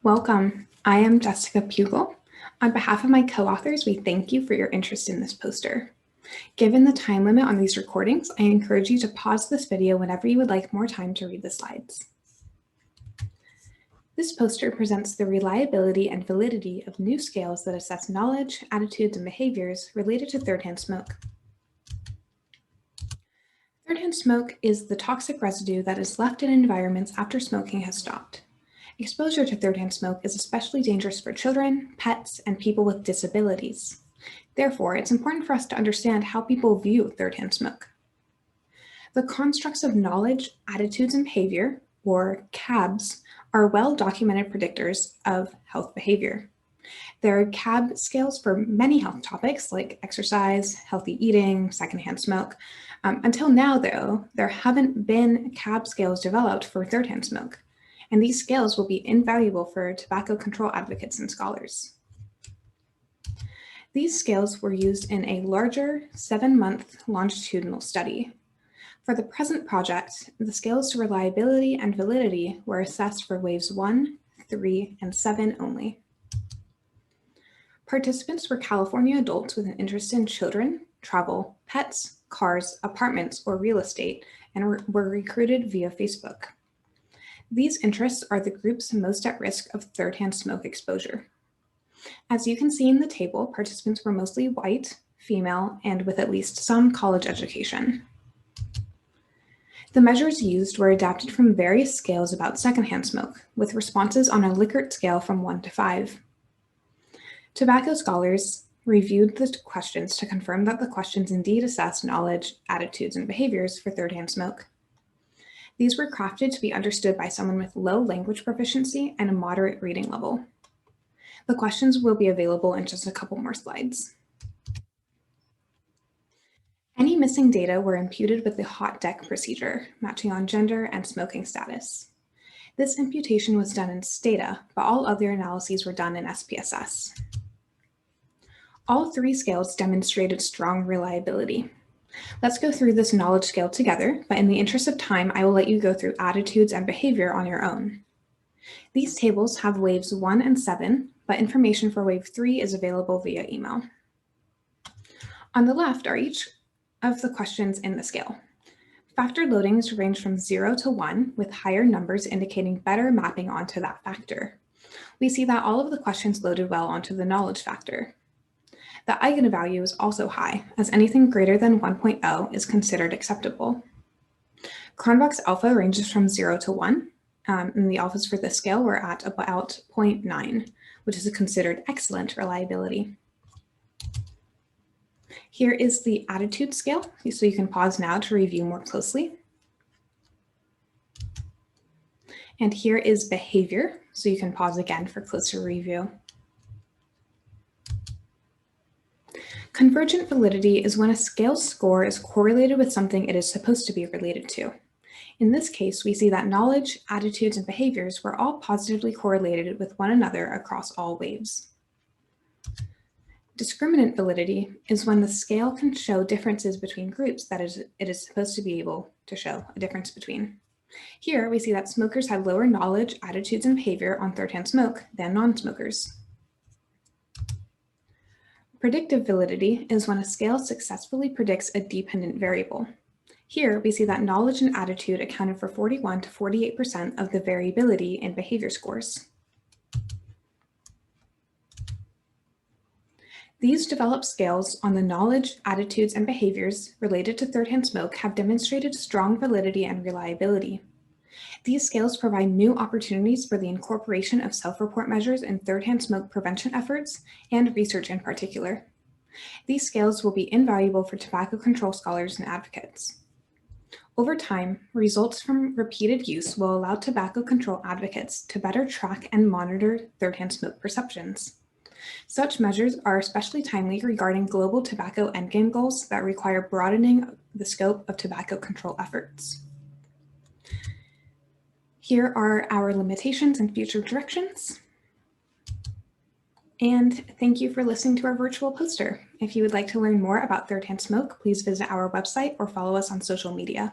Welcome. I am Jessica Pugel. On behalf of my co-authors, we thank you for your interest in this poster. Given the time limit on these recordings, I encourage you to pause this video whenever you would like more time to read the slides. This poster presents the reliability and validity of new scales that assess knowledge, attitudes, and behaviors related to third-hand smoke. Third-hand smoke is the toxic residue that is left in environments after smoking has stopped. Exposure to third-hand smoke is especially dangerous for children, pets, and people with disabilities. Therefore, it's important for us to understand how people view third-hand smoke. The constructs of knowledge, attitudes, and behavior, or CABs, are well-documented predictors of health behavior. There are CAB scales for many health topics like exercise, healthy eating, secondhand smoke. Until now, though, there haven't been CAB scales developed for third-hand smoke, and these scales will be invaluable for tobacco control advocates and scholars. These scales were used in a larger 7-month longitudinal study. For the present project, the scales to reliability and validity were assessed for waves 1, 3, and 7 only. Participants were California adults with an interest in children, travel, pets, cars, apartments, or real estate, and were recruited via Facebook. These interests are the groups most at risk of third-hand smoke exposure. As you can see in the table, participants were mostly white, female, and with at least some college education. The measures used were adapted from various scales about secondhand smoke, with responses on a Likert scale from 1 to 5. Tobacco scholars reviewed the questions to confirm that the questions indeed assessed knowledge, attitudes, and behaviors for third-hand smoke. These were crafted to be understood by someone with low language proficiency and a moderate reading level. The questions will be available in just a couple more slides. Any missing data were imputed with the hot deck procedure, matching on gender and smoking status. This imputation was done in Stata, but all other analyses were done in SPSS. All 3 scales demonstrated strong reliability. Let's go through this knowledge scale together, but in the interest of time, I will let you go through attitudes and behavior on your own. These tables have waves 1 and 7, but information for wave 3 is available via email. On the left are each of the questions in the scale. Factor loadings range from 0 to 1, with higher numbers indicating better mapping onto that factor. We see that all of the questions loaded well onto the knowledge factor. The eigenvalue is also high, as anything greater than 1.0 is considered acceptable. Cronbach's alpha ranges from 0 to 1, and the alphas for this scale were at about 0.9, which is considered excellent reliability. Here is the attitude scale, so you can pause now to review more closely. And here is behavior, so you can pause again for closer review. Convergent validity is when a scale score is correlated with something it is supposed to be related to. In this case, we see that knowledge, attitudes, and behaviors were all positively correlated with one another across all waves. Discriminant validity is when the scale can show differences between groups that it is supposed to be able to show a difference between. Here, we see that smokers had lower knowledge, attitudes, and behavior on third-hand smoke than non-smokers. Predictive validity is when a scale successfully predicts a dependent variable. Here, we see that knowledge and attitude accounted for 41 to 48% of the variability in behavior scores. These developed scales on the knowledge, attitudes, and behaviors related to third-hand smoke have demonstrated strong validity and reliability. These scales provide new opportunities for the incorporation of self-report measures in third-hand smoke prevention efforts and research in particular. These scales will be invaluable for tobacco control scholars and advocates. Over time, results from repeated use will allow tobacco control advocates to better track and monitor third-hand smoke perceptions. Such measures are especially timely regarding global tobacco endgame goals that require broadening the scope of tobacco control efforts. Here are our limitations and future directions. And thank you for listening to our virtual poster. If you would like to learn more about third-hand smoke, please visit our website or follow us on social media.